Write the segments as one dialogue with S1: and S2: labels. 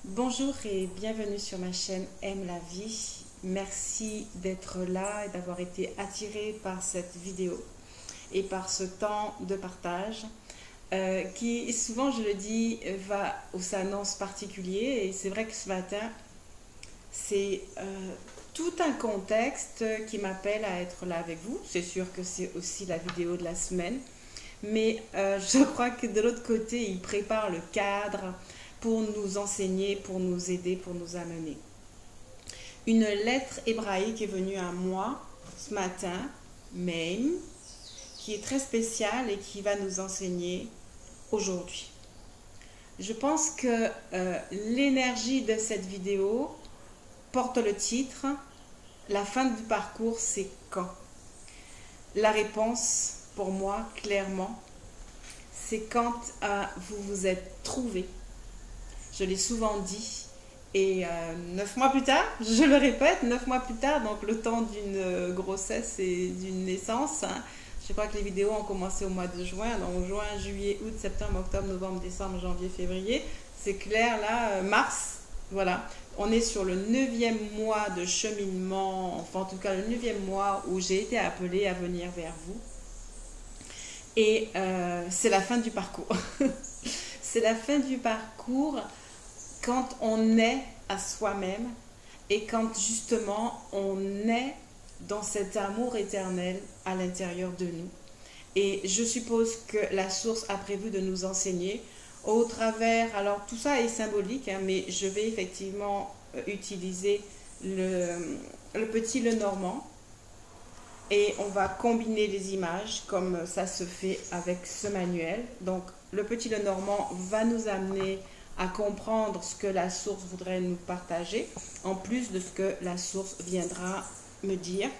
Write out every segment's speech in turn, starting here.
S1: Bonjour et bienvenue sur ma chaîne Aime la vie. Merci d'être là et d'avoir été attiré par cette vidéo et par ce temps de partage qui souvent, je le dis, va ou s'annonce particulier. Et c'est vrai que ce matin, c'est tout un contexte qui m'appelle à être là avec vous. C'est sûr que c'est aussi la vidéo de la semaine. Mais je crois que de l'autre côté, il prépare le cadre pour nous enseigner, pour nous aider, pour nous amener. Une lettre hébraïque est venue à moi ce matin, même, qui est très spéciale et qui va nous enseigner aujourd'hui. Je pense que l'énergie de cette vidéo porte le titre « La fin du parcours, c'est quand ?» La réponse, pour moi, clairement, c'est quand vous vous êtes trouvé. Je l'ai souvent dit. Et 9 mois plus tard, je le répète, 9 mois plus tard, donc le temps d'une grossesse et d'une naissance. Je crois que les vidéos ont commencé au mois de juin. Donc juin, juillet, août, septembre, octobre, novembre, décembre, janvier, février. C'est clair là, mars. Voilà. On est sur le 9e mois de cheminement, enfin en tout cas le 9e mois où j'ai été appelée à venir vers vous. Et c'est la fin du parcours. C'est la fin du parcours quand on est à soi-même et quand justement on est dans cet amour éternel à l'intérieur de nous. Et je suppose que la source a prévu de nous enseigner au travers, alors tout ça est symbolique, hein, mais je vais effectivement utiliser le petit Lenormand et on va combiner les images comme ça se fait avec ce manuel. Donc le petit Lenormand va nous amener à comprendre ce que la source voudrait nous partager, en plus de ce que la source viendra me dire.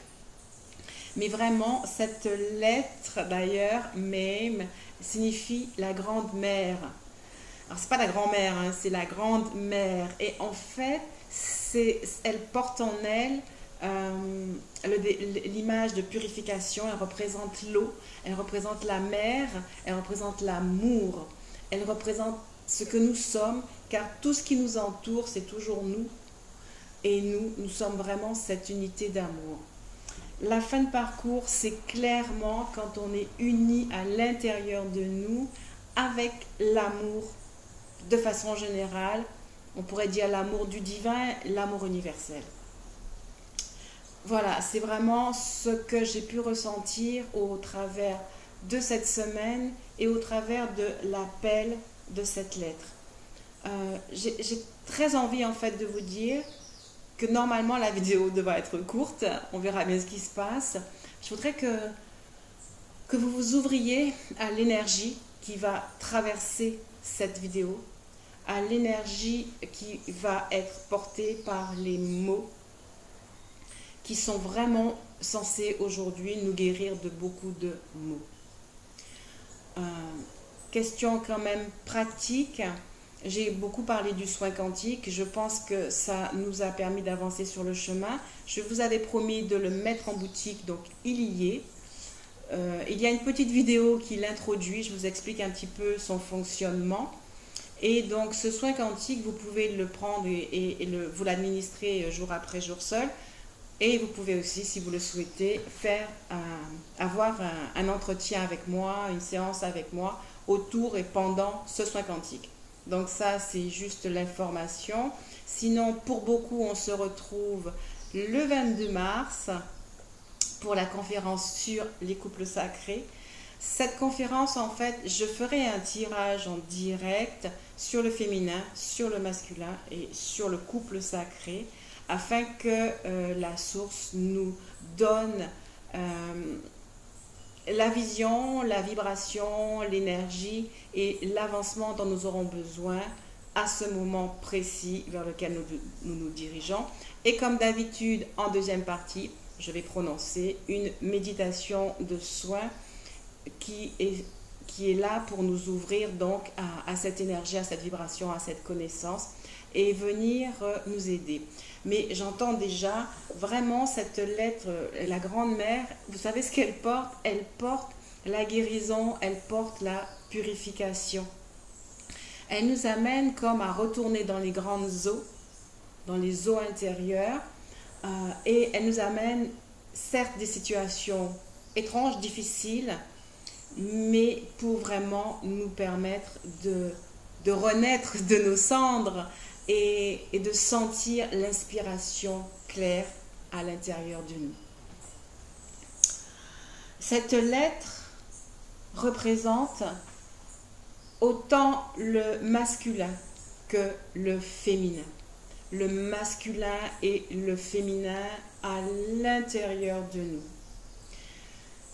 S1: Mais vraiment, cette lettre d'ailleurs, même, signifie la grande mère. Alors, c'est pas la grand-mère, hein, c'est la grande mère. Et en fait, elle porte en elle l'image de purification. Elle représente l'eau, elle représente la mer, elle représente l'amour, elle représente ce que nous sommes, car tout ce qui nous entoure, c'est toujours nous. Et nous sommes vraiment cette unité d'amour. La fin de parcours, c'est clairement quand on est unis à l'intérieur de nous avec l'amour de façon générale. On pourrait dire l'amour du divin, l'amour universel. Voilà, c'est vraiment ce que j'ai pu ressentir au travers de cette semaine et au travers de l'appel de cette lettre. J'ai très envie en fait de vous dire que normalement la vidéo devrait être courte, on verra bien ce qui se passe. Je voudrais que vous vous ouvriez à l'énergie qui va traverser cette vidéo, à l'énergie qui va être portée par les mots qui sont vraiment censés aujourd'hui nous guérir de beaucoup de maux. Question quand même pratique. J'ai beaucoup parlé du soin quantique. Je pense que ça nous a permis d'avancer sur le chemin. Je vous avais promis de le mettre en boutique, donc il y est. Il y a une petite vidéo qui l'introduit. Je vous explique un petit peu son fonctionnement. Et donc ce soin quantique, vous pouvez le prendre et vous l'administrer jour après jour seul. Et vous pouvez aussi, si vous le souhaitez, avoir un entretien avec moi, une séance avec moi autour et pendant ce soin quantique. Donc ça, c'est juste l'information. Sinon, pour beaucoup, on se retrouve le 22 mars pour la conférence sur les couples sacrés. Cette conférence, en fait, je ferai un tirage en direct sur le féminin, sur le masculin et sur le couple sacré, afin que la source nous donne la vision, la vibration, l'énergie et l'avancement dont nous aurons besoin à ce moment précis vers lequel nous dirigeons. Et comme d'habitude, en deuxième partie, je vais prononcer une méditation de soin qui est là pour nous ouvrir donc à cette énergie, à cette vibration, à cette connaissance et venir nous aider. Mais j'entends déjà vraiment cette lettre, la grande mère, vous savez ce qu'elle porte? Elle porte la guérison, elle porte la purification. elle nous amène comme à retourner dans les grandes eaux, dans les eaux intérieures, et elle nous amène certes des situations étranges, difficiles, mais pour vraiment nous permettre de renaître de nos cendres et de sentir l'inspiration claire à l'intérieur de nous. Cette lettre représente autant le masculin que le féminin. Le masculin et le féminin à l'intérieur de nous.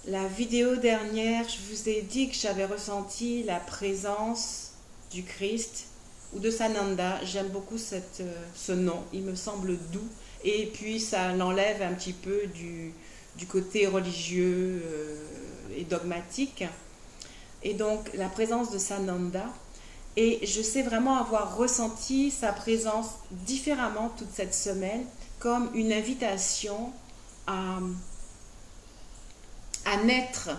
S1: La vidéo dernière, je vous ai dit que j'avais ressenti la présence du Christ ou de Sananda. J'aime beaucoup ce nom, il me semble doux. Et puis ça l'enlève un petit peu du côté religieux et dogmatique. Et donc la présence de Sananda. Et je sais vraiment avoir ressenti sa présence différemment toute cette semaine, comme une invitation à naître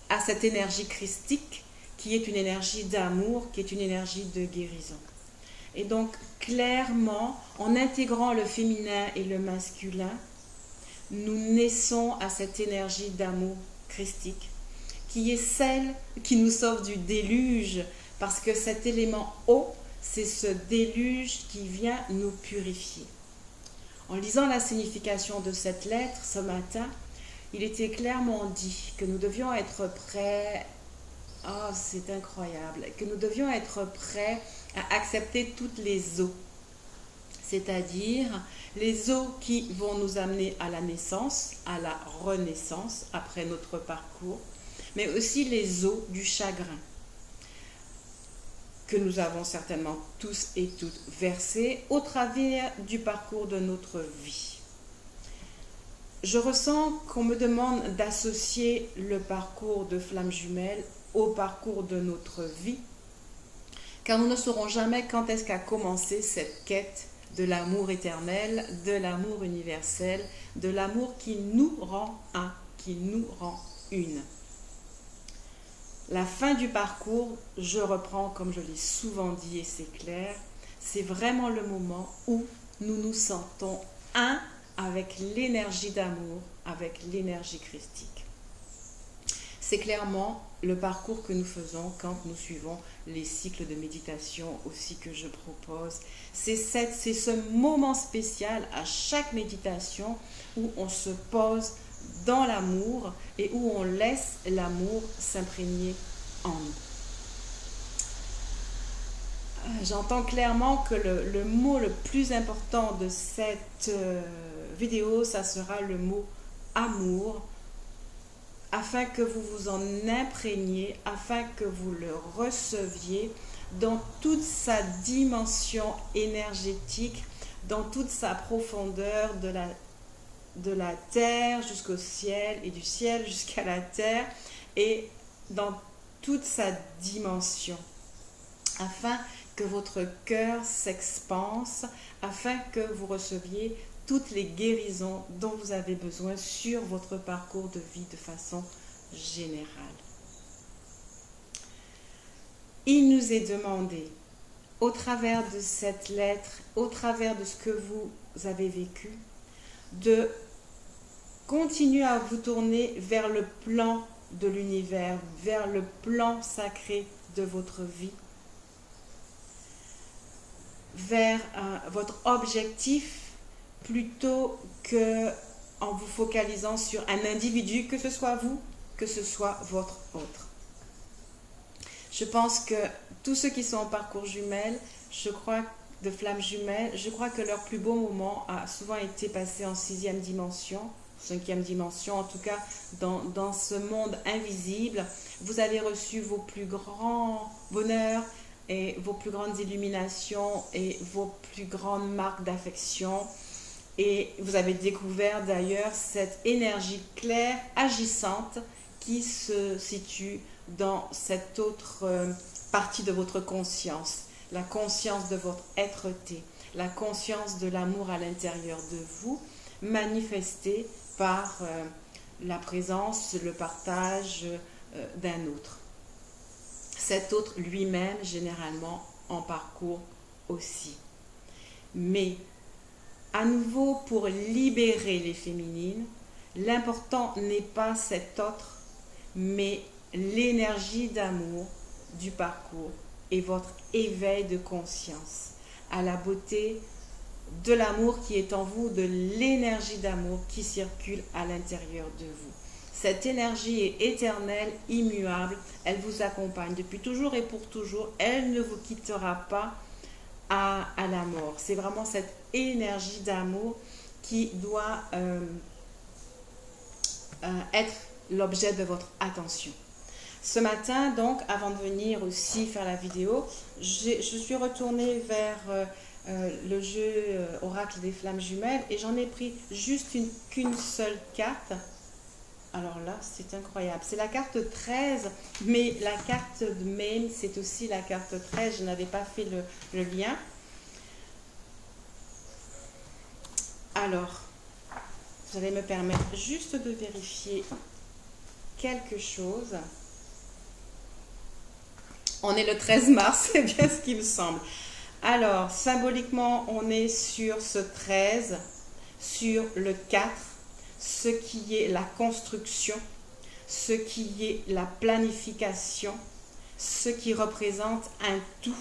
S1: à cette énergie christique qui est une énergie d'amour, qui est une énergie de guérison. Et donc clairement, en intégrant le féminin et le masculin, nous naissons à cette énergie d'amour christique qui est celle qui nous sauve du déluge, parce que cet élément eau, c'est ce déluge qui vient nous purifier. En lisant la signification de cette lettre ce matin, il était clairement dit que nous devions être prêts, oh c'est incroyable, que nous devions être prêts à accepter toutes les eaux, c'est-à-dire les eaux qui vont nous amener à la naissance, à la renaissance après notre parcours, mais aussi les eaux du chagrin que nous avons certainement tous et toutes versées au travers du parcours de notre vie. Je ressens qu'on me demande d'associer le parcours de flamme jumelle au parcours de notre vie, car nous ne saurons jamais quand est-ce qu'a commencé cette quête de l'amour éternel, de l'amour universel, de l'amour qui nous rend un, qui nous rend une. La fin du parcours, je reprends comme je l'ai souvent dit et c'est clair, c'est vraiment le moment où nous nous sentons un avec l'énergie d'amour, avec l'énergie christique. C'est clairement le parcours que nous faisons quand nous suivons les cycles de méditation aussi que je propose. C'est ce moment spécial à chaque méditation où on se pose dans l'amour et où on laisse l'amour s'imprégner en nous. J'entends clairement que le mot le plus important de cette vidéo, ça sera le mot amour, afin que vous vous en imprégniez, afin que vous le receviez dans toute sa dimension énergétique, dans toute sa profondeur de la terre jusqu'au ciel et du ciel jusqu'à la terre et dans toute sa dimension, afin que votre cœur s'expanse, afin que vous receviez toutes les guérisons dont vous avez besoin sur votre parcours de vie de façon générale. Il nous est demandé, au travers de cette lettre, au travers de ce que vous avez vécu, de continuer à vous tourner vers le plan de l'univers, vers le plan sacré de votre vie, vers votre objectif, plutôt que en vous focalisant sur un individu, que ce soit vous, que ce soit votre autre. Je pense que tous ceux qui sont en parcours jumelle, je crois, de flammes jumelles, je crois que leur plus beau moment a souvent été passé en 6e dimension, 5e dimension, en tout cas dans ce monde invisible. Vous avez reçu vos plus grands bonheurs et vos plus grandes illuminations et vos plus grandes marques d'affection. Et vous avez découvert d'ailleurs cette énergie claire, agissante, qui se situe dans cette autre partie de votre conscience, la conscience de votre être-té, la conscience de l'amour à l'intérieur de vous, manifestée par la présence, le partage d'un autre. cet autre lui-même, généralement, en parcours aussi. Mais, à nouveau, pour libérer les féminines, l'important n'est pas cet autre, mais l'énergie d'amour du parcours et votre éveil de conscience à la beauté de l'amour qui est en vous, de l'énergie d'amour qui circule à l'intérieur de vous. Cette énergie est éternelle, immuable, elle vous accompagne depuis toujours et pour toujours, elle ne vous quittera pas à la mort. C'est vraiment cette énergie d'amour qui doit être l'objet de votre attention. Ce matin, donc, avant de venir aussi faire la vidéo, je suis retournée vers le jeu Oracle des Flammes Jumelles et j'en ai pris juste qu'une seule carte. Alors là, c'est incroyable. C'est la carte 13, mais la carte de Maine, c'est aussi la carte 13. Je n'avais pas fait le lien. Alors, vous allez me permettre juste de vérifier quelque chose. On est le 13 mars, c'est bien ce qui me semble. Alors, symboliquement, on est sur ce 13, sur le 4, ce qui est la construction, ce qui est la planification, ce qui représente un tout.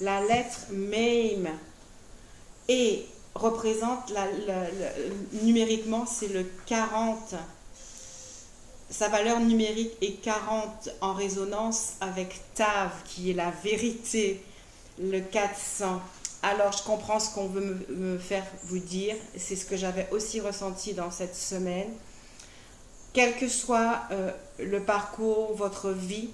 S1: La lettre Meme et représente, numériquement, c'est le 40. Sa valeur numérique est 40 en résonance avec Tav, qui est la vérité, le 400. Alors, je comprends ce qu'on veut me faire vous dire. C'est ce que j'avais aussi ressenti dans cette semaine. Quel que soit le parcours, votre vie,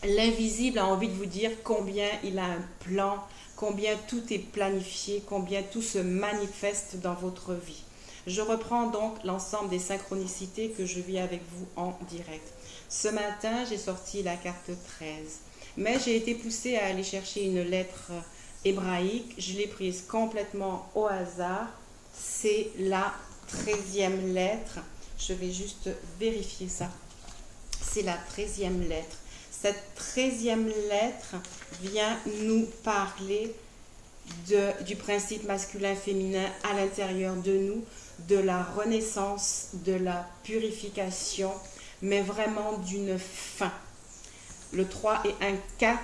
S1: l'invisible a envie de vous dire combien il a un plan, combien tout est planifié, combien tout se manifeste dans votre vie. Je reprends donc l'ensemble des synchronicités que je vis avec vous en direct. Ce matin, j'ai sorti la carte 13, mais j'ai été poussée à aller chercher une lettre hébraïque. Je l'ai prise complètement au hasard. C'est la 13e lettre. Je vais juste vérifier ça. C'est la 13e lettre. Cette 13e lettre vient nous parler du principe masculin-féminin à l'intérieur de nous, de la renaissance, de la purification, mais vraiment d'une fin. Le 3 et 1, 4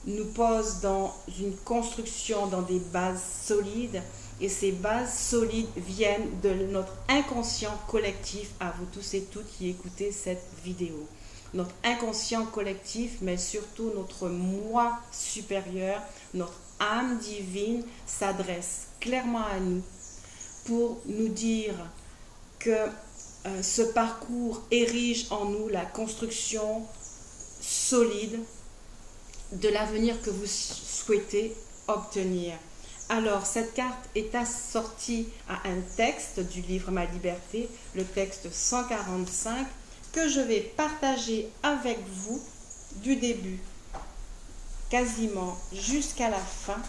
S1: nous pose dans une construction, dans des bases solides, et ces bases solides viennent de notre inconscient collectif, à vous tous et toutes qui écoutez cette vidéo. Notre inconscient collectif, mais surtout notre moi supérieur, notre âme divine s'adresse clairement à nous pour nous dire que ce parcours érige en nous la construction solide de l'avenir que vous souhaitez obtenir. Alors, cette carte est assortie à un texte du livre Ma Liberté, le texte 145, que je vais partager avec vous du début quasiment jusqu'à la fin.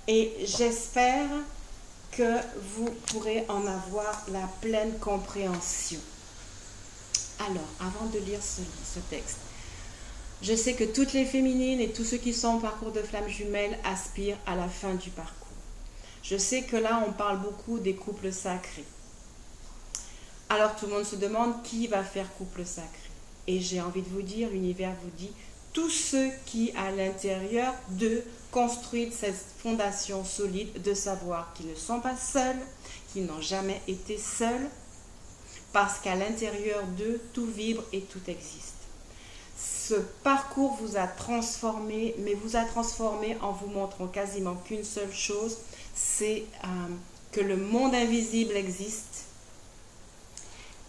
S1: Et j'espère que vous pourrez en avoir la pleine compréhension. Alors, avant de lire ce texte, je sais que toutes les féminines et tous ceux qui sont en parcours de flammes jumelles aspirent à la fin du parcours. Je sais que là, on parle beaucoup des couples sacrés. Alors, tout le monde se demande qui va faire couple sacré. Et j'ai envie de vous dire, l'univers vous dit, tous ceux qui, à l'intérieur d'eux, construisent cette fondation solide de savoir qu'ils ne sont pas seuls, qu'ils n'ont jamais été seuls, parce qu'à l'intérieur d'eux, tout vibre et tout existe. Ce parcours vous a transformé, mais vous a transformé en vous montrant quasiment qu'une seule chose, c'est que le monde invisible existe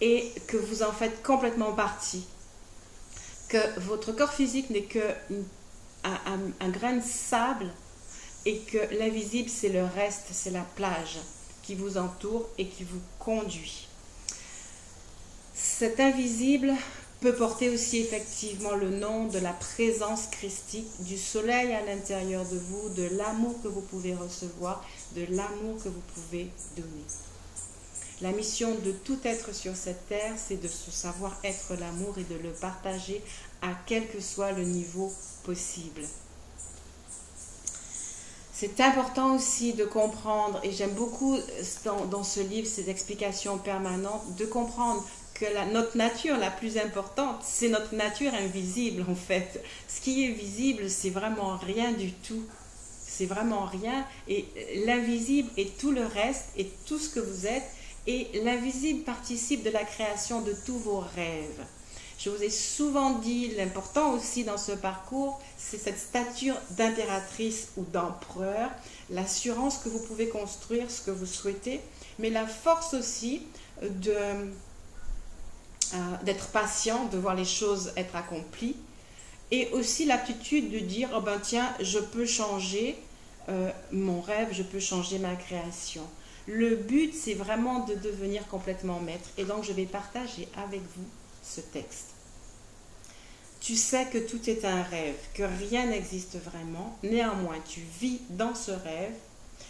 S1: et que vous en faites complètement partie. Que votre corps physique n'est qu'un grain de sable et que l'invisible, c'est le reste, c'est la plage qui vous entoure et qui vous conduit. Cet invisible peut porter aussi effectivement le nom de la présence christique, du soleil à l'intérieur de vous, de l'amour que vous pouvez recevoir, de l'amour que vous pouvez donner. La mission de tout être sur cette terre, c'est de se savoir être l'amour et de le partager à quel que soit le niveau possible. C'est important aussi de comprendre, et j'aime beaucoup dans ce livre ces explications permanentes, de comprendre que notre nature la plus importante, c'est notre nature invisible en fait. Ce qui est visible, c'est vraiment rien du tout. C'est vraiment rien. Et l'invisible est tout le reste, et tout ce que vous êtes. Et l'invisible participe de la création de tous vos rêves. Je vous ai souvent dit, l'important aussi dans ce parcours, c'est cette stature d'impératrice ou d'empereur, l'assurance que vous pouvez construire ce que vous souhaitez, mais la force aussi d'être patient, de voir les choses être accomplies, et aussi l'aptitude de dire, oh ben tiens, je peux changer mon rêve, je peux changer ma création. Le but, c'est vraiment de devenir complètement maître, et donc je vais partager avec vous ce texte. Tu sais que tout est un rêve, que rien n'existe vraiment, néanmoins tu vis dans ce rêve,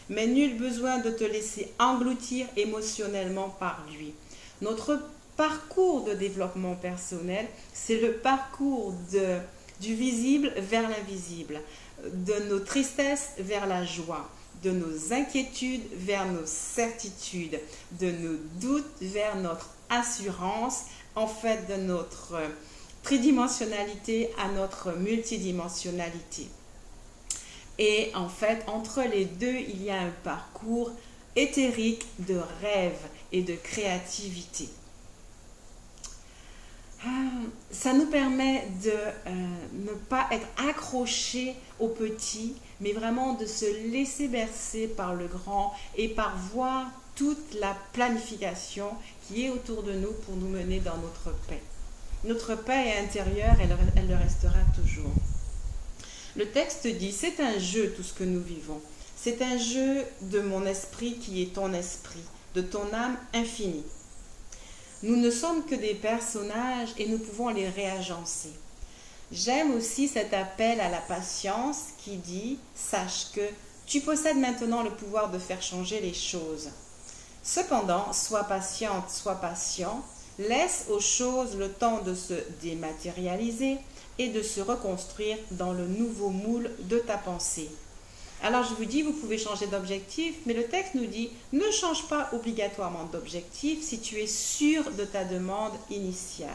S1: mais nul besoin de te laisser engloutir émotionnellement par lui. Notre parcours de développement personnel, c'est le parcours du visible vers l'invisible, de nos tristesses vers la joie, de nos inquiétudes vers nos certitudes, de nos doutes vers notre assurance, en fait de notre tridimensionnalité à notre multidimensionnalité. Et en fait, entre les deux, il y a un parcours éthérique de rêve et de créativité. Ça nous permet de ne pas être accroché au petit, mais vraiment de se laisser bercer par le grand et par voir toute la planification qui est autour de nous pour nous mener dans notre paix. Notre paix est intérieure, elle le restera toujours. Le texte dit, c'est un jeu tout ce que nous vivons. C'est un jeu de mon esprit qui est ton esprit, de ton âme infinie. Nous ne sommes que des personnages et nous pouvons les réagencer. J'aime aussi cet appel à la patience qui dit, sache que tu possèdes maintenant le pouvoir de faire changer les choses. Cependant, sois patiente, sois patient, laisse aux choses le temps de se dématérialiser et de se reconstruire dans le nouveau moule de ta pensée. Alors je vous dis, vous pouvez changer d'objectif, mais le texte nous dit, ne change pas obligatoirement d'objectif si tu es sûr de ta demande initiale.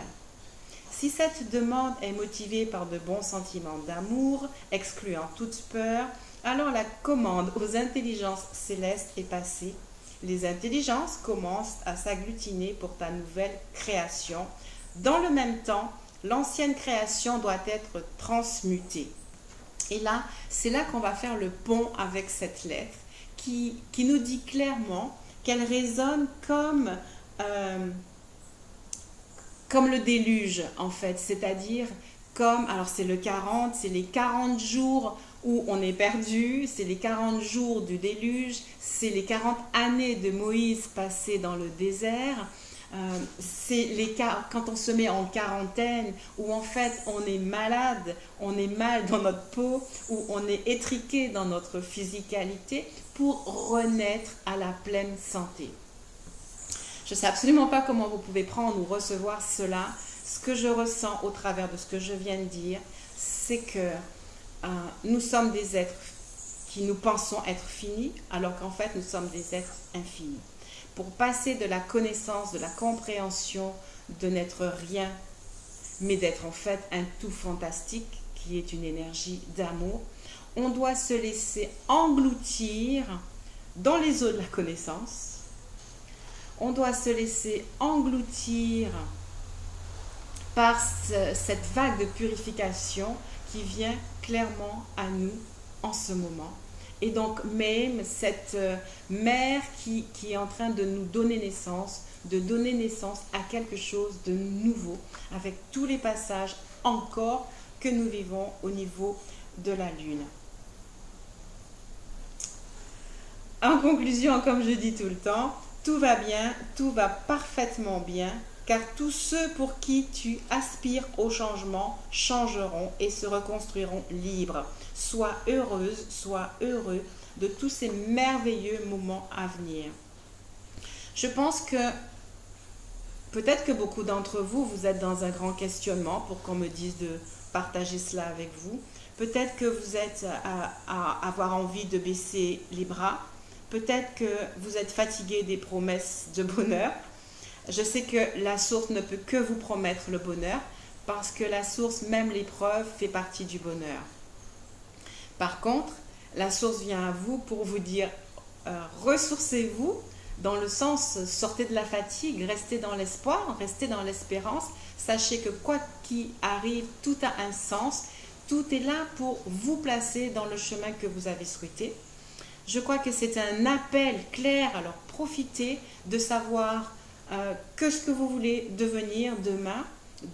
S1: Si cette demande est motivée par de bons sentiments d'amour, excluant toute peur, alors la commande aux intelligences célestes est passée. Les intelligences commencent à s'agglutiner pour ta nouvelle création. Dans le même temps, l'ancienne création doit être transmutée. Et là, c'est là qu'on va faire le pont avec cette lettre qui nous dit clairement qu'elle résonne comme le déluge, en fait. C'est-à-dire comme, alors c'est le 40, c'est les 40 jours où on est perdu, c'est les 40 jours du déluge, c'est les 40 années de Moïse passées dans le désert. C'est quand on se met en quarantaine, où en fait on est malade, on est mal dans notre peau, où on est étriqué dans notre physicalité pour renaître à la pleine santé. Je ne sais absolument pas comment vous pouvez prendre ou recevoir cela. Ce que je ressens au travers de ce que je viens de dire, c'est que nous sommes des êtres qui nous pensons être finis, alors qu'en fait nous sommes des êtres infinis. Pour passer de la connaissance, de la compréhension, de n'être rien, mais d'être en fait un tout fantastique qui est une énergie d'amour, on doit se laisser engloutir dans les eaux de la connaissance, on doit se laisser engloutir par cette vague de purification qui vient clairement à nous en ce moment. Et donc même cette mère qui est en train de nous donner naissance, de donner naissance à quelque chose de nouveau, avec tous les passages encore que nous vivons au niveau de la Lune. En conclusion, comme je dis tout le temps, tout va bien, tout va parfaitement bien, car tous ceux pour qui tu aspires au changement changeront et se reconstruiront libres. Sois heureuse, sois heureux de tous ces merveilleux moments à venir. Je pense que peut-être que beaucoup d'entre vous, vous êtes dans un grand questionnement pour qu'on me dise de partager cela avec vous. Peut-être que vous êtes à avoir envie de baisser les bras. Peut-être que vous êtes fatigué des promesses de bonheur. Je sais que la source ne peut que vous promettre le bonheur parce que la source, même l'épreuve, fait partie du bonheur. Par contre, la source vient à vous pour vous dire ressourcez-vous, dans le sens sortez de la fatigue, restez dans l'espoir, restez dans l'espérance. Sachez que quoi qu'il arrive, tout a un sens. Tout est là pour vous placer dans le chemin que vous avez souhaité. Je crois que c'est un appel clair, alors profitez de savoir que ce que vous voulez devenir demain,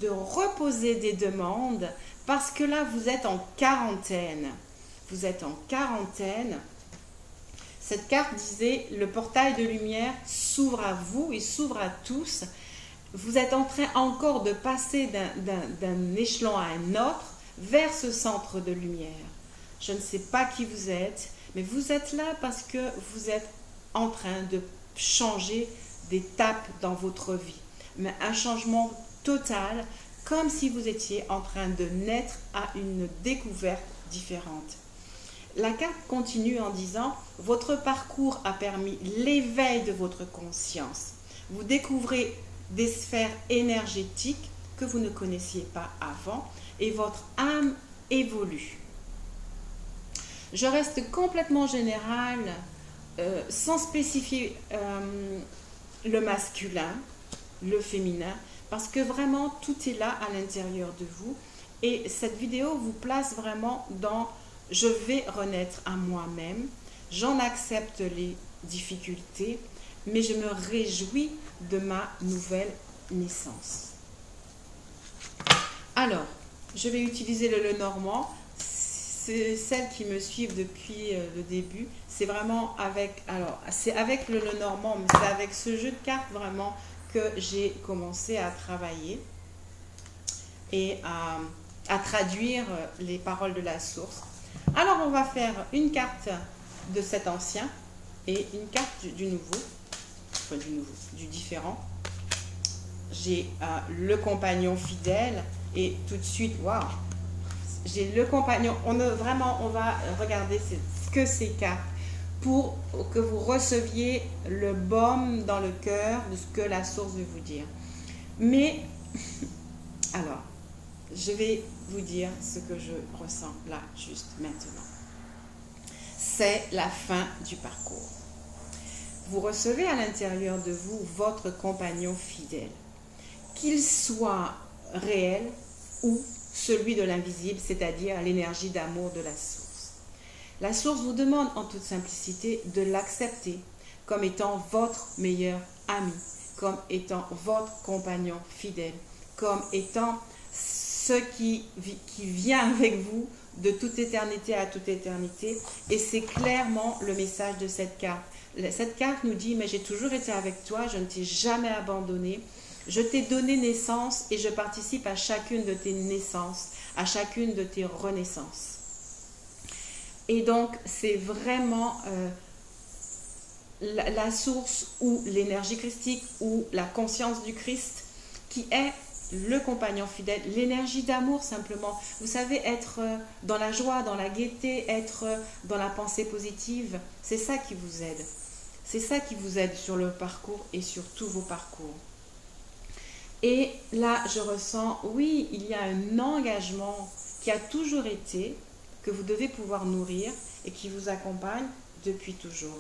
S1: de reposer des demandes, parce que là, vous êtes en quarantaine. Vous êtes en quarantaine. Cette carte disait, le portail de lumière s'ouvre à vous et s'ouvre à tous. Vous êtes en train encore de passer d'un échelon à un autre vers ce centre de lumière. Je ne sais pas qui vous êtes, mais vous êtes là parce que vous êtes en train de changer d'étape dans votre vie. Mais un changement total, comme si vous étiez en train de naître à une découverte différente. La carte continue en disant « Votre parcours a permis l'éveil de votre conscience. Vous découvrez des sphères énergétiques que vous ne connaissiez pas avant et votre âme évolue. » Je reste complètement générale, sans spécifier le masculin, le féminin, parce que vraiment tout est là à l'intérieur de vous. Et cette vidéo vous place vraiment dans « Je vais renaître à moi-même, j'en accepte les difficultés, mais je me réjouis de ma nouvelle naissance. » Alors, je vais utiliser le Lenormand. C'est celles qui me suivent depuis le début. C'est vraiment avec, alors, c'est avec le Lenormand, mais c'est avec ce jeu de cartes vraiment que j'ai commencé à travailler et à traduire les paroles de la source. Alors, on va faire une carte de cet ancien et une carte du nouveau, enfin du différent. J'ai le compagnon fidèle et tout de suite, waouh, j'ai le compagnon. On va regarder que ces cartes pour que vous receviez le baume dans le cœur de ce que la source veut vous dire. Mais, alors, je vais vous dire ce que je ressens là, juste maintenant. C'est la fin du parcours. Vous recevez à l'intérieur de vous votre compagnon fidèle, qu'il soit réel ou celui de l'invisible, c'est-à-dire l'énergie d'amour de la source. La source vous demande en toute simplicité de l'accepter comme étant votre meilleur ami, comme étant votre compagnon fidèle, comme étant ce qui vient avec vous de toute éternité à toute éternité. Et c'est clairement le message de cette carte. Cette carte nous dit, mais j'ai toujours été avec toi, je ne t'ai jamais abandonné. Je t'ai donné naissance et je participe à chacune de tes naissances, à chacune de tes renaissances. Et donc, c'est vraiment la source ou l'énergie christique ou la conscience du Christ qui est le compagnon fidèle, l'énergie d'amour simplement. Vous savez, être dans la joie, dans la gaieté, être dans la pensée positive, c'est ça qui vous aide. C'est ça qui vous aide sur le parcours et sur tous vos parcours. Et là, je ressens, oui, il y a un engagement qui a toujours été, que vous devez pouvoir nourrir et qui vous accompagne depuis toujours.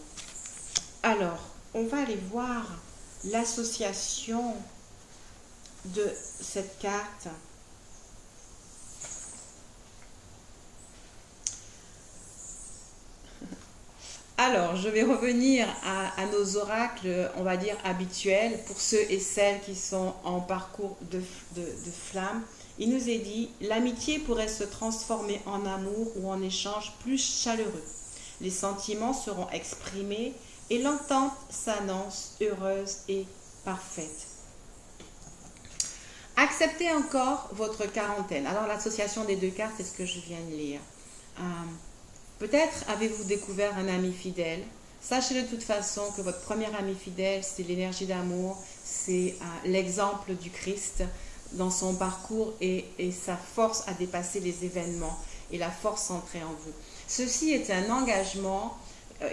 S1: Alors, on va aller voir l'association de cette carte. Alors, je vais revenir à nos oracles, on va dire, habituels, pour ceux et celles qui sont en parcours de flamme. Il nous est dit, l'amitié pourrait se transformer en amour ou en échange plus chaleureux. Les sentiments seront exprimés et l'entente s'annonce heureuse et parfaite. Acceptez encore votre quarantaine. Alors, l'association des deux cartes, c'est ce que je viens de lire. Peut-être avez-vous découvert un ami fidèle. Sachez de toute façon que votre premier ami fidèle, c'est l'énergie d'amour, c'est l'exemple du Christ dans son parcours et sa force à dépasser les événements et la force centrée en vous. Ceci est un engagement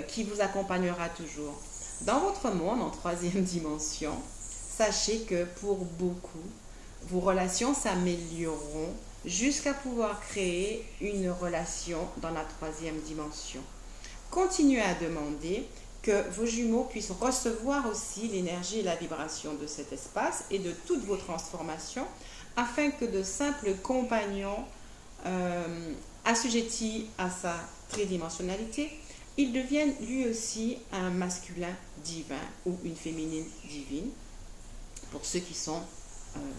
S1: qui vous accompagnera toujours. Dans votre monde, en troisième dimension, sachez que pour beaucoup, vos relations s'amélioreront jusqu'à pouvoir créer une relation dans la troisième dimension. Continuez à demander que vos jumeaux puissent recevoir aussi l'énergie et la vibration de cet espace et de toutes vos transformations afin que de simples compagnons assujettis à sa tridimensionnalité, il devienne lui aussi un masculin divin ou une féminine divine pour ceux qui sont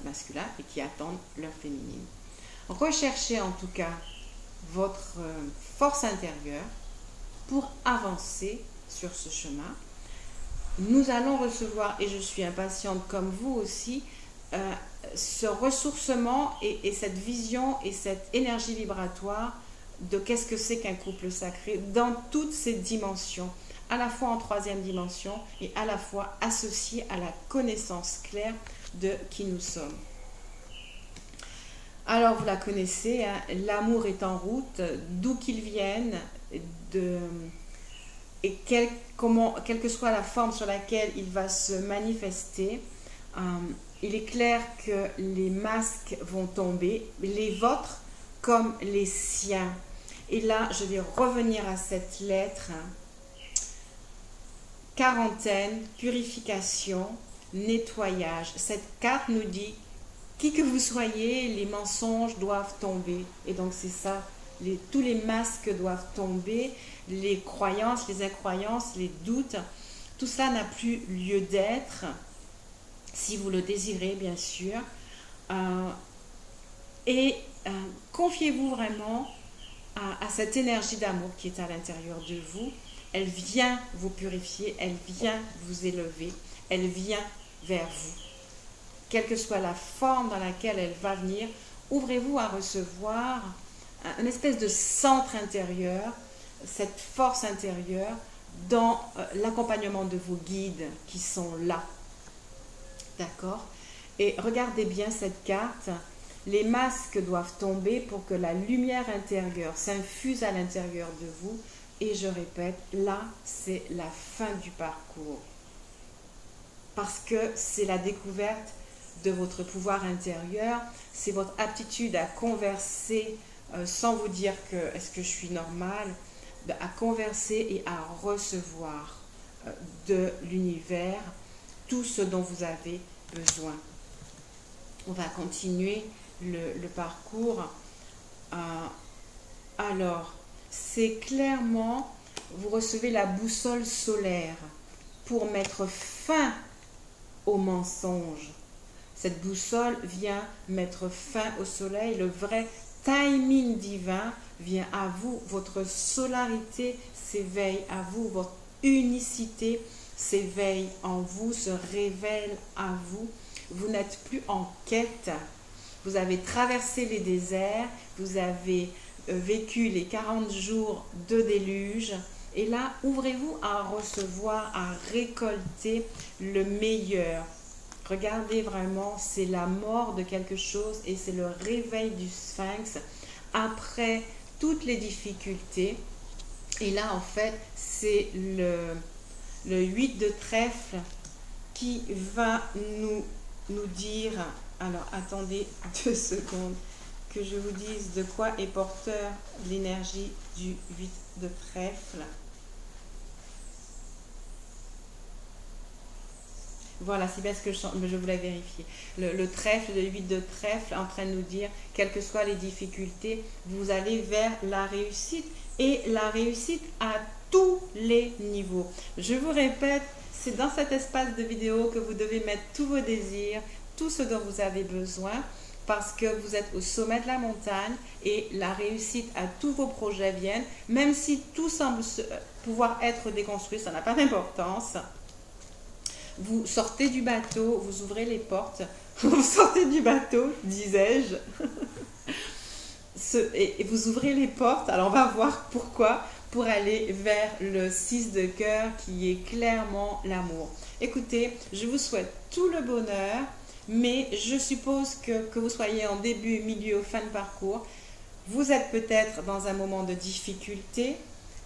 S1: masculins et qui attendent leur féminine. Recherchez en tout cas votre force intérieure pour avancer sur ce chemin. Nous allons recevoir, et je suis impatiente comme vous aussi, ce ressourcement et cette vision et cette énergie vibratoire de qu'est-ce que c'est qu'un couple sacré dans toutes ses dimensions, à la fois en troisième dimension et à la fois associé à la connaissance claire de qui nous sommes. Alors vous la connaissez, hein, l'amour est en route, d'où qu'il vienne, et quelle que soit la forme sur laquelle il va se manifester, il est clair que les masques vont tomber, les vôtres comme les siens. Et là, je vais revenir à cette lettre. Quarantaine, purification, nettoyage. Cette carte nous dit, qui que vous soyez, les mensonges doivent tomber. Et donc c'est ça, tous les masques doivent tomber, les croyances, les incroyances, les doutes. Tout ça n'a plus lieu d'être, si vous le désirez bien sûr. Confiez-vous vraiment à cette énergie d'amour qui est à l'intérieur de vous. Elle vient vous purifier, elle vient vous élever, elle vient vers vous. Quelle que soit la forme dans laquelle elle va venir, ouvrez-vous à recevoir une espèce de centre intérieur, cette force intérieure dans l'accompagnement de vos guides qui sont là. D'accord? Et regardez bien cette carte. Les masques doivent tomber pour que la lumière intérieure s'infuse à l'intérieur de vous. Et je répète, là, c'est la fin du parcours. Parce que c'est la découverte de votre pouvoir intérieur, c'est votre aptitude à converser sans vous dire que est-ce que je suis normale, à converser et à recevoir de l'univers tout ce dont vous avez besoin. On va continuer le parcours. Alors, c'est clairement, vous recevez la boussole solaire pour mettre fin aux mensonges. Cette boussole vient mettre fin au soleil, le vrai timing divin vient à vous, votre solarité s'éveille à vous, votre unicité s'éveille en vous, se révèle à vous. Vous n'êtes plus en quête, vous avez traversé les déserts, vous avez vécu les 40 jours de déluge, et là, ouvrez-vous à recevoir, à récolter le meilleur. Regardez vraiment, c'est la mort de quelque chose et c'est le réveil du sphinx après toutes les difficultés. Et là, en fait, c'est le 8 de trèfle qui va nous dire... Alors, attendez 2 secondes que je vous dise de quoi est porteur l'énergie du 8 de trèfle. Voilà, c'est bien ce que je voulais vérifier. Le trèfle, le 8 de trèfle, en train de nous dire, quelles que soient les difficultés, vous allez vers la réussite. Et la réussite à tous les niveaux. Je vous répète, c'est dans cet espace de vidéo que vous devez mettre tous vos désirs, tout ce dont vous avez besoin, parce que vous êtes au sommet de la montagne et la réussite à tous vos projets viennent, même si tout semble pouvoir être déconstruit, ça n'a pas d'importance. Vous sortez du bateau, vous ouvrez les portes, vous sortez du bateau, disais-je, et vous ouvrez les portes. Alors on va voir pourquoi. pour aller vers le 6 de cœur qui est clairement l'amour. Écoutez, je vous souhaite tout le bonheur, mais je suppose que vous soyez en début, milieu ou fin de parcours. Vous êtes peut-être dans un moment de difficulté,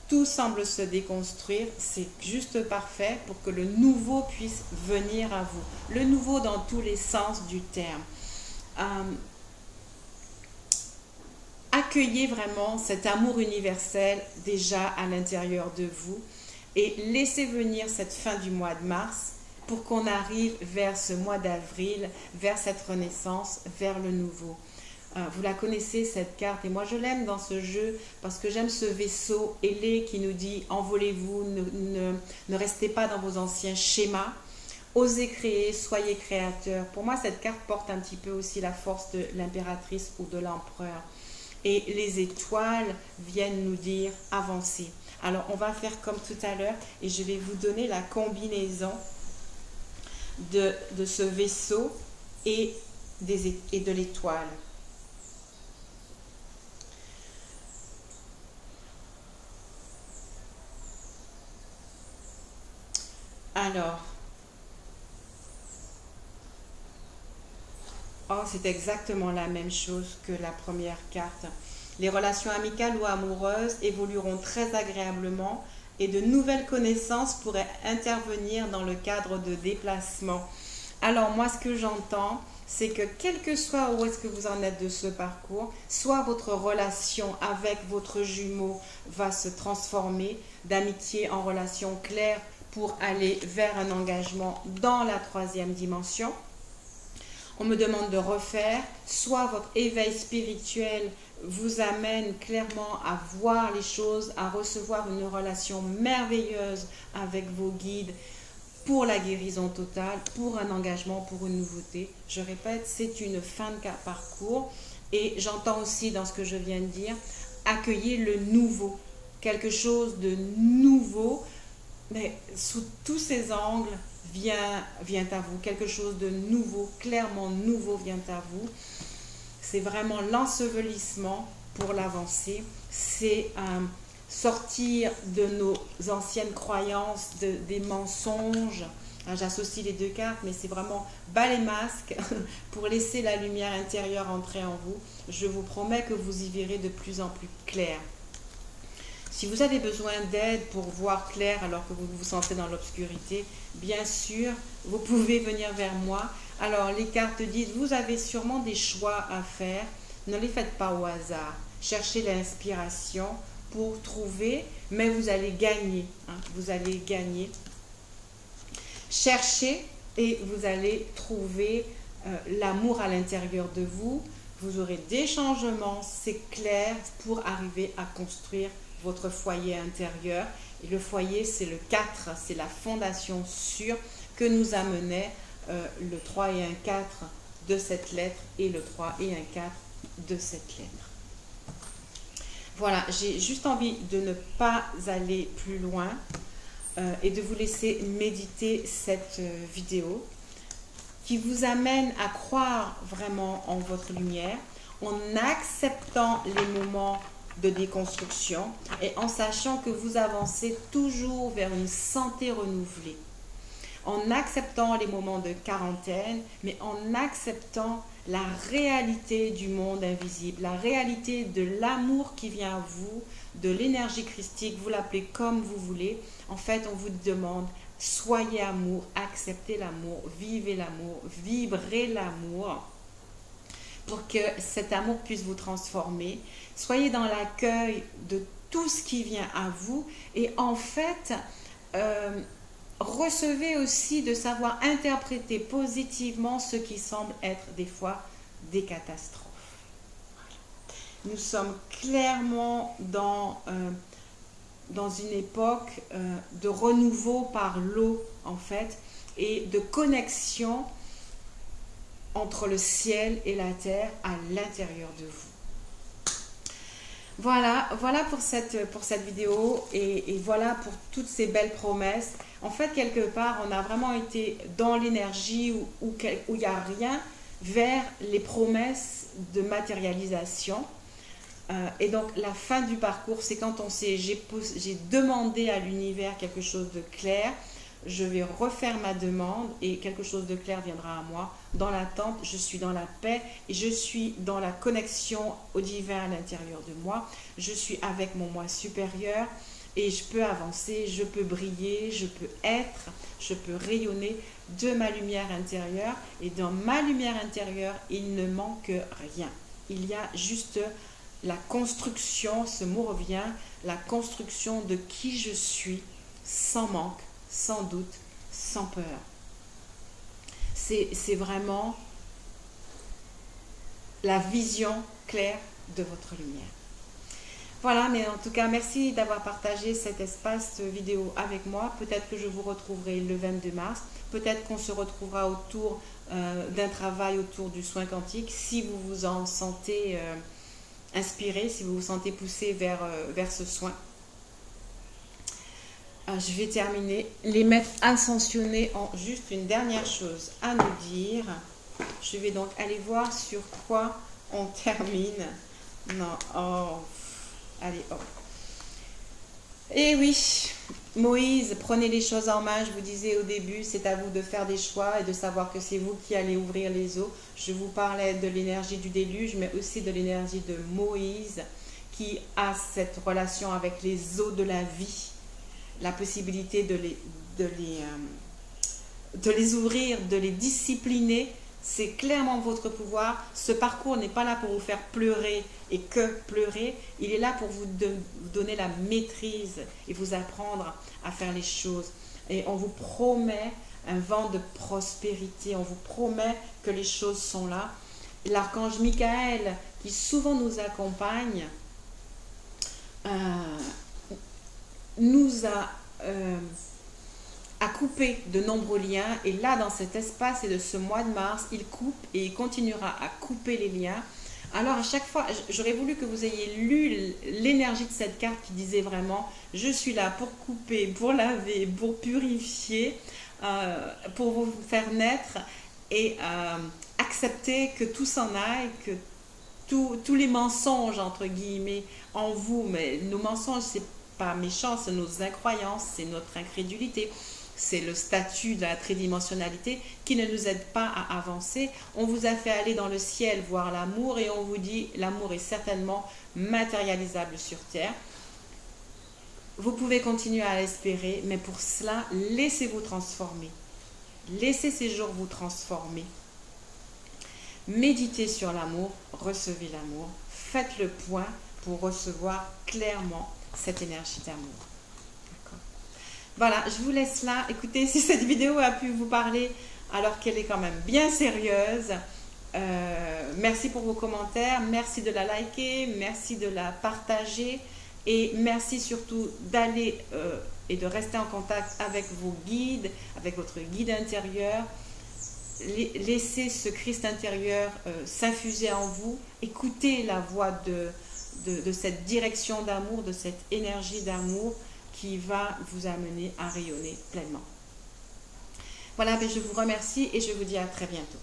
S1: tout semble se déconstruire, c'est juste parfait pour que le nouveau puisse venir à vous. Le nouveau dans tous les sens du terme. Accueillez vraiment cet amour universel déjà à l'intérieur de vous et laissez venir cette fin du mois de mars pour qu'on arrive vers ce mois d'avril, vers cette renaissance, vers le nouveau. Vous la connaissez cette carte et moi je l'aime dans ce jeu parce que j'aime ce vaisseau ailé qui nous dit envolez-vous, ne restez pas dans vos anciens schémas, osez créer, soyez créateur. Pour moi cette carte porte un petit peu aussi la force de l'impératrice ou de l'empereur. Et les étoiles viennent nous dire avancer. Alors on va faire comme tout à l'heure et je vais vous donner la combinaison de ce vaisseau et de l'étoile. Alors, oh, c'est exactement la même chose que la première carte. Les relations amicales ou amoureuses évolueront très agréablement et de nouvelles connaissances pourraient intervenir dans le cadre de déplacements. Alors moi, ce que j'entends, c'est que quel que soit où est-ce que vous en êtes de ce parcours, soit votre relation avec votre jumeau va se transformer d'amitié en relation claire pour aller vers un engagement dans la 3e dimension. On me demande de refaire, soit votre éveil spirituel vous amène clairement à voir les choses, à recevoir une relation merveilleuse avec vos guides pour la guérison totale, pour un engagement, pour une nouveauté. Je répète, c'est une fin de parcours et j'entends aussi dans ce que je viens de dire, accueillir le nouveau, quelque chose de nouveau, mais sous tous ces angles, vient à vous, quelque chose de nouveau, clairement nouveau vient à vous. C'est vraiment l'ensevelissement pour l'avancée, c'est sortir de nos anciennes croyances, des mensonges. J'associe les deux cartes, mais c'est vraiment bas les masques pour laisser la lumière intérieure entrer en vous. Je vous promets que vous y verrez de plus en plus clair. Si vous avez besoin d'aide pour voir clair alors que vous vous sentez dans l'obscurité, bien sûr, vous pouvez venir vers moi. Alors, les cartes disent, vous avez sûrement des choix à faire. Ne les faites pas au hasard. Cherchez l'inspiration pour trouver, mais vous allez gagner. Vous allez gagner. Cherchez et vous allez trouver l'amour à l'intérieur de vous. Vous aurez des changements, c'est clair, pour arriver à construire votre foyer intérieur. Et le foyer, c'est le 4, c'est la fondation sûre que nous amenait le 3 et un 4 de cette lettre et le 3 et un 4 de cette lettre. Voilà, j'ai juste envie de ne pas aller plus loin et de vous laisser méditer cette vidéo qui vous amène à croire vraiment en votre lumière, en acceptant les moments de déconstruction et en sachant que vous avancez toujours vers une santé renouvelée, en acceptant les moments de quarantaine, mais en acceptant la réalité du monde invisible, la réalité de l'amour qui vient à vous, de l'énergie christique, vous l'appelez comme vous voulez. En fait, on vous demande, soyez amour, acceptez l'amour, vivez l'amour, vibrez l'amour, pour que cet amour puisse vous transformer. Soyez dans l'accueil de tout ce qui vient à vous et en fait, recevez aussi de savoir interpréter positivement ce qui semble être des fois des catastrophes. Voilà. Nous sommes clairement dans une époque de renouveau par l'eau en fait et de connexion entre le ciel et la terre à l'intérieur de vous. Voilà pour cette vidéo et voilà pour toutes ces belles promesses. En fait, quelque part, on a vraiment été dans l'énergie où il n'y a rien vers les promesses de matérialisation. Et donc la fin du parcours, c'est quand j'ai demandé à l'univers quelque chose de clair. Je vais refaire ma demande et quelque chose de clair viendra à moi. Dans l'attente, je suis dans la paix et je suis dans la connexion au divin à l'intérieur de moi. Je suis avec mon moi supérieur et je peux avancer, je peux briller, je peux être, je peux rayonner de ma lumière intérieure. Et dans ma lumière intérieure, il ne manque rien. Il y a juste la construction, ce mot revient, la construction de qui je suis sans manque, sans doute, sans peur. C'est vraiment la vision claire de votre lumière. Voilà, mais en tout cas, merci d'avoir partagé cet espace vidéo avec moi. Peut-être que je vous retrouverai le 22 mars. Peut-être qu'on se retrouvera autour d'un travail autour du soin quantique. Si vous vous en sentez inspiré, si vous vous sentez poussé vers ce soin. Je vais terminer. Les maîtres ascensionnés ont juste une dernière chose à nous dire. Je vais donc aller voir sur quoi on termine. Non, oh, allez, oh. Et oui, Moïse, prenez les choses en main. Je vous disais au début, c'est à vous de faire des choix et de savoir que c'est vous qui allez ouvrir les eaux. Je vous parlais de l'énergie du déluge, mais aussi de l'énergie de Moïse qui a cette relation avec les eaux de la vie. La possibilité de les ouvrir, de les discipliner, c'est clairement votre pouvoir. Ce parcours n'est pas là pour vous faire pleurer et que pleurer. Il est là pour vous donner la maîtrise et vous apprendre à faire les choses. Et on vous promet un vent de prospérité. On vous promet que les choses sont là. L'archange Michael, qui souvent nous accompagne, nous a coupé de nombreux liens, et là dans cet espace et de ce mois de mars, il coupe et il continuera à couper les liens. Alors à chaque fois, j'aurais voulu que vous ayez lu l'énergie de cette carte qui disait vraiment je suis là pour couper, pour laver, pour purifier, pour vous faire naître et accepter que tout s'en aille, que tous les mensonges entre guillemets en vous, mais nos mensonges c'est pas méchant, c'est nos incroyances, c'est notre incrédulité, c'est le statut de la tridimensionnalité qui ne nous aide pas à avancer. On vous a fait aller dans le ciel voir l'amour et on vous dit l'amour est certainement matérialisable sur terre. Vous pouvez continuer à l'espérer, mais pour cela, laissez-vous transformer. Laissez ces jours vous transformer. Méditez sur l'amour, recevez l'amour, faites le point pour recevoir clairement cette énergie d'amour. D'accord. Voilà, je vous laisse là. Écoutez, si cette vidéo a pu vous parler alors qu'elle est quand même bien sérieuse, merci pour vos commentaires, merci de la liker, merci de la partager et merci surtout d'aller et de rester en contact avec vos guides, avec votre guide intérieur. Laissez ce Christ intérieur s'infuser en vous, écoutez la voix de cette direction d'amour, de cette énergie d'amour qui va vous amener à rayonner pleinement. Voilà, je vous remercie et je vous dis à très bientôt.